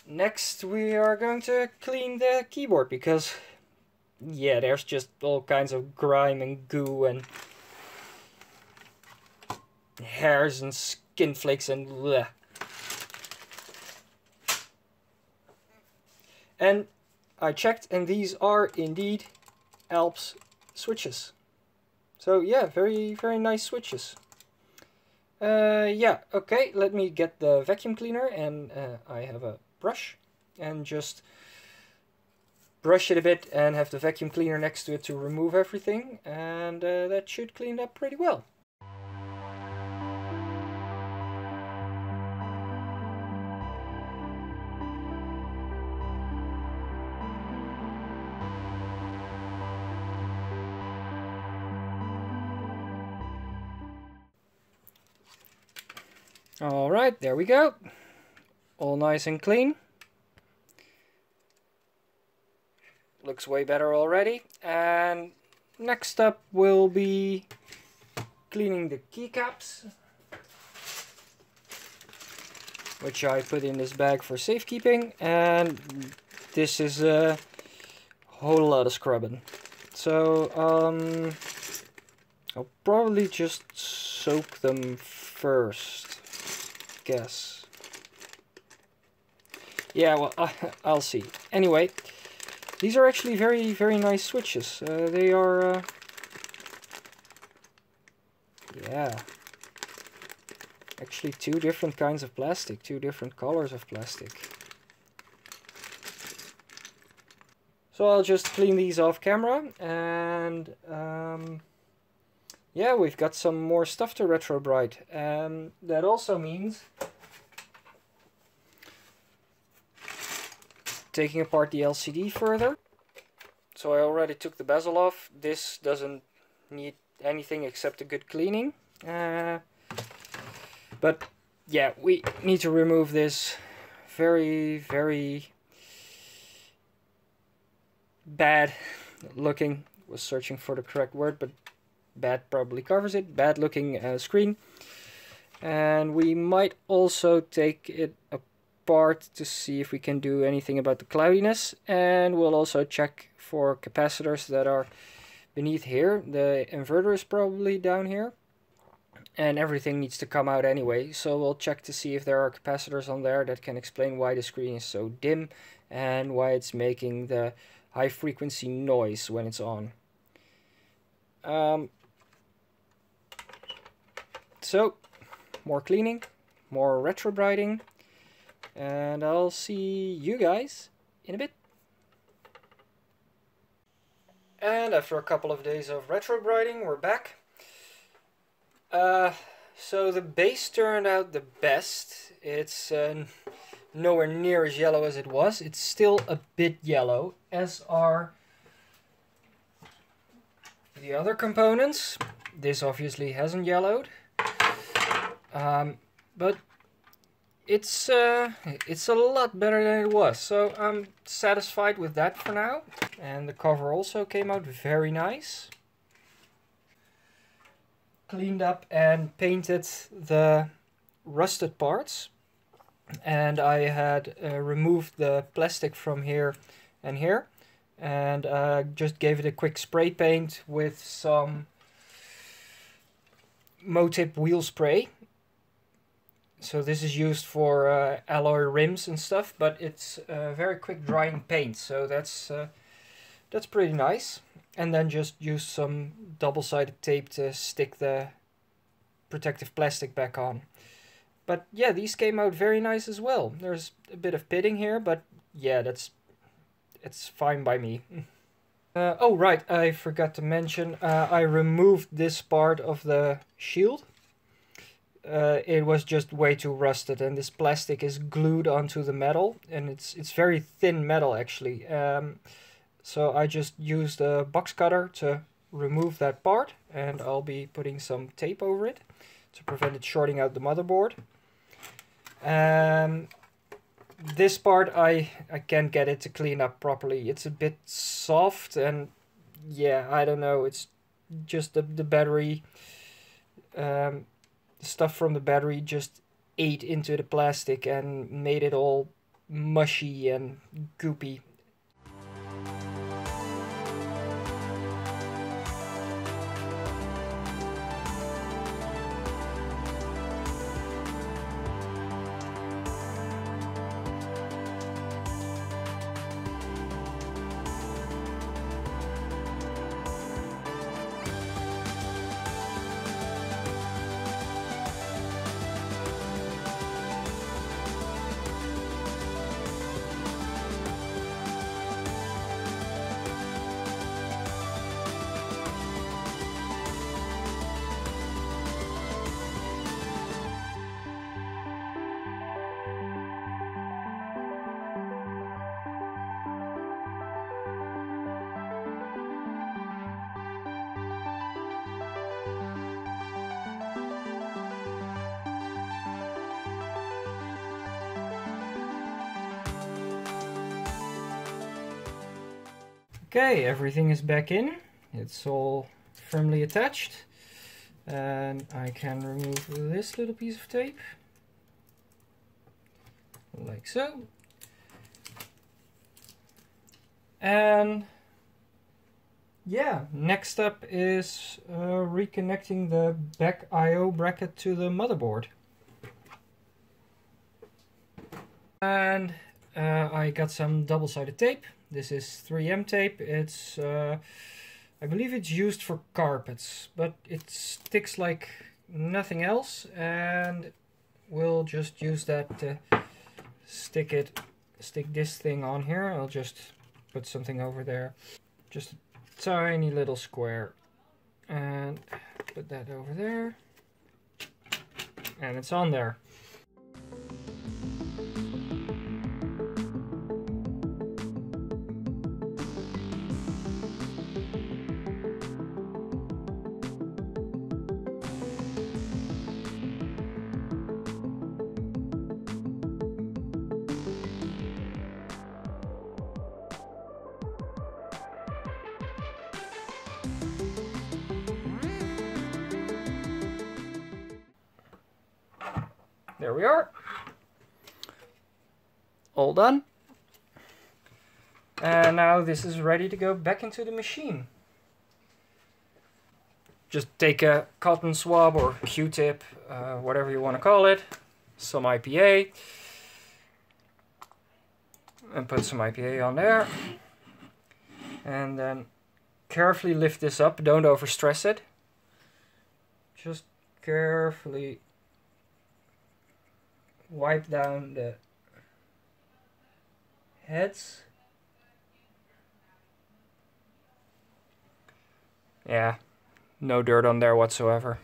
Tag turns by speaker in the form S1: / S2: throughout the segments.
S1: next we are going to clean the keyboard because, yeah, there's just all kinds of grime and goo and hairs and skin flakes and bleh. And I checked, and these are indeed Alps switches. So yeah, very, very nice switches. Yeah, okay, let me get the vacuum cleaner, and I have a brush, and just brush it a bit and have the vacuum cleaner next to it to remove everything, and that should clean it up pretty well. Alright, there we go. All nice and clean. Looks way better already. And next up will be cleaning the keycaps, which I put in this bag for safekeeping. And this is a whole lot of scrubbing. So I'll probably just soak them first. Guess. Yeah, well, I'll see. Anyway, these are actually very, very nice switches. They are, yeah, actually two different kinds of plastic, two different colors of plastic. So I'll just clean these off camera, and yeah, we've got some more stuff to retrobrite. That also means taking apart the LCD further. So I already took the bezel off. This doesn't need anything except a good cleaning. But yeah, we need to remove this very, very bad looking, was searching for the correct word, but bad probably covers it, bad looking screen. And we might also take it apart to see if we can do anything about the cloudiness, and we'll also check for capacitors that are beneath here. The inverter is probably down here, and everything needs to come out anyway, so we'll check to see if there are capacitors on there that can explain why the screen is so dim and why it's making the high frequency noise when it's on. So, more cleaning, more retrobrighting, and I'll see you guys in a bit. And after a couple of days of retrobrighting, we're back. So the base turned out the best. It's nowhere near as yellow as it was. It's still a bit yellow, as are the other components. This obviously hasn't yellowed. But it's a lot better than it was, so I'm satisfied with that for now. And the cover also came out very nice. Cleaned up and painted the rusted parts, and I had removed the plastic from here and here, and just gave it a quick spray paint with some Motip wheel spray. So this is used for alloy rims and stuff, but it's very quick drying paint, so that's pretty nice. And then just use some double-sided tape to stick the protective plastic back on. But yeah, these came out very nice as well. There's a bit of pitting here, but yeah, it's fine by me. Oh right, I forgot to mention, I removed this part of the shield. It was just way too rusted, and this plastic is glued onto the metal, and it's very thin metal actually. So I just used a box cutter to remove that part, and I'll be putting some tape over it to prevent it shorting out the motherboard. This part I can't get it to clean up properly. It's a bit soft, and yeah, I don't know, it's just the battery, stuff from the battery just ate into the plastic and made it all mushy and goopy. Okay, everything is back in. It's all firmly attached. And I can remove this little piece of tape. Like so. And yeah, next up is reconnecting the back I/O bracket to the motherboard. And I got some double-sided tape. This is 3M tape. It's, I believe it's used for carpets, but it sticks like nothing else, and we'll just use that to stick this thing on here. I'll just put something over there. Just a tiny little square, and put that over there, and it's on there. There we are. All done. And now this is ready to go back into the machine. Just take a cotton swab or Q-tip, whatever you want to call it, some IPA, and put some IPA on there. And then carefully lift this up, don't overstress it. Just carefully wipe down the heads. Yeah, no dirt on there whatsoever.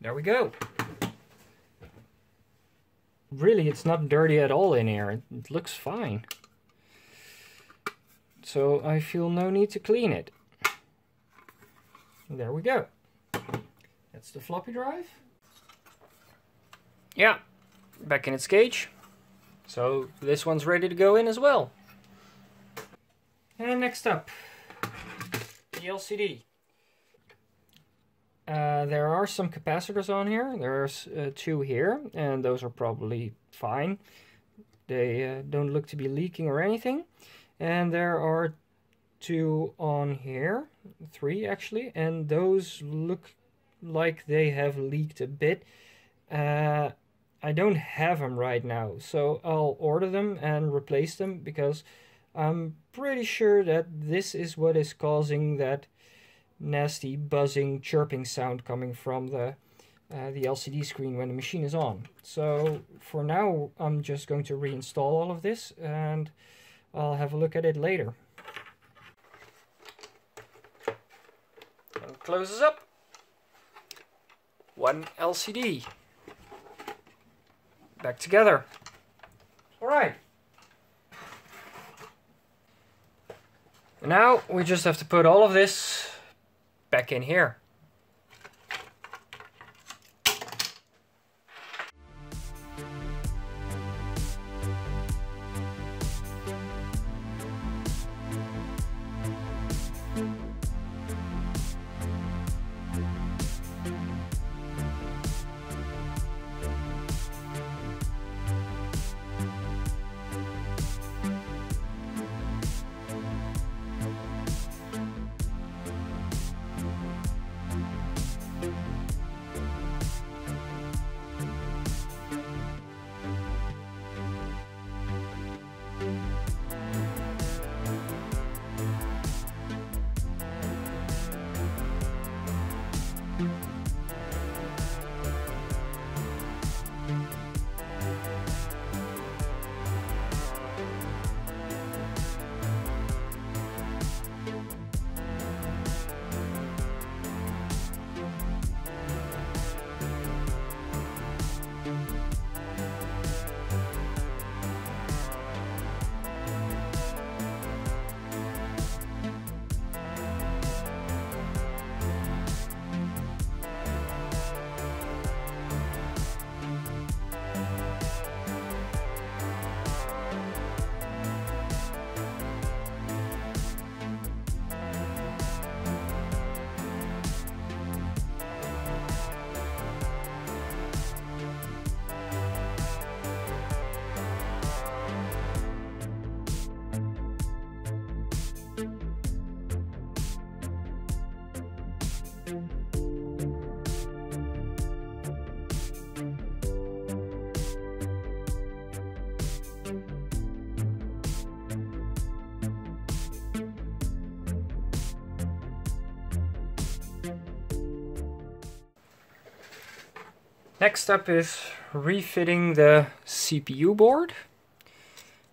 S1: There we go. Really, it's not dirty at all in here. It looks fine. So I feel no need to clean it. There we go. That's the floppy drive. Yeah, back in its cage. So this one's ready to go in as well. And next up, the LCD. There are some capacitors on here. There's two here, and those are probably fine. They don't look to be leaking or anything. And there are two on here, three actually, and those look like they have leaked a bit. I don't have them right now, so I'll order them and replace them, because I'm pretty sure that this is what is causing that nasty buzzing chirping sound coming from the LCD screen when the machine is on. So for now I'm just going to reinstall all of this, and I'll have a look at it later. And closes up. One LCD. Back together. Alright. Now we just have to put all of this back in here. Next up is refitting the CPU board,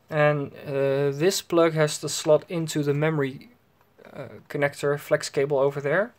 S1: and this plug has to slot into the memory connector flex cable over there.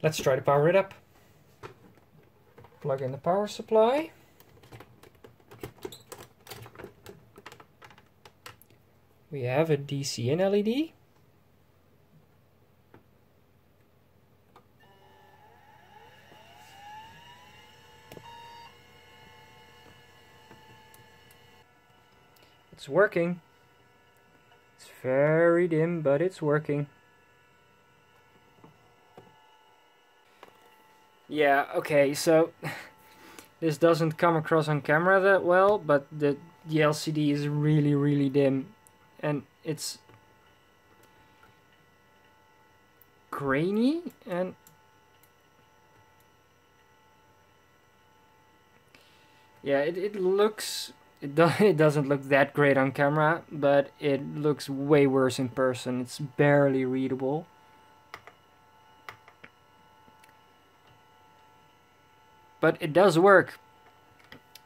S1: Let's try to power it up. Plug in the power supply. We have a DC in LED. It's working. It's very dim, but it's working. Yeah, okay, so this doesn't come across on camera that well, but the LCD is really, really dim, and it's grainy, and yeah, it looks, it doesn't look that great on camera, but it looks way worse in person. It's barely readable. But it does work.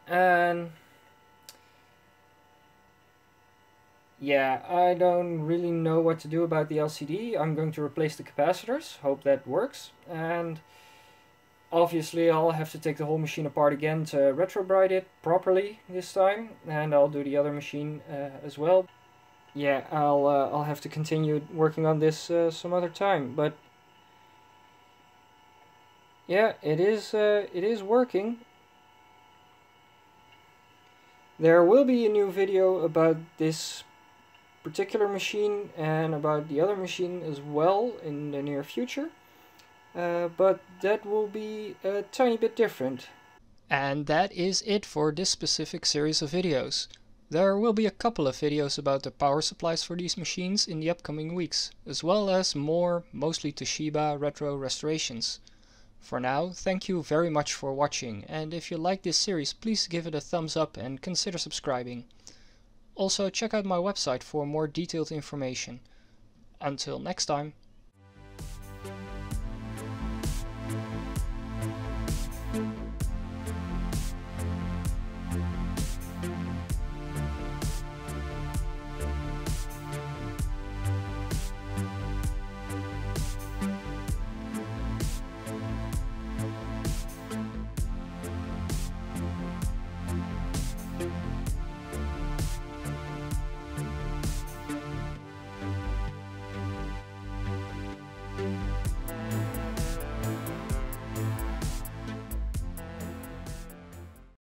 S1: And Yeah, I don't really know what to do about the LCD. I'm going to replace the capacitors, hope that works, and obviously I'll have to take the whole machine apart again to retrobrite it properly this time, and I'll do the other machine as well. Yeah, I'll have to continue working on this some other time, but yeah, it is working. There will be a new video about this particular machine and about the other machine as well in the near future, but that will be a tiny bit different. And that is it for this specific series of videos. There will be a couple of videos about the power supplies for these machines in the upcoming weeks, as well as more, mostly Toshiba retro restorations. For now, thank you very much for watching, and if you like this series, please give it a thumbs up and consider subscribing. Also, check out my website for more detailed information. Until next time.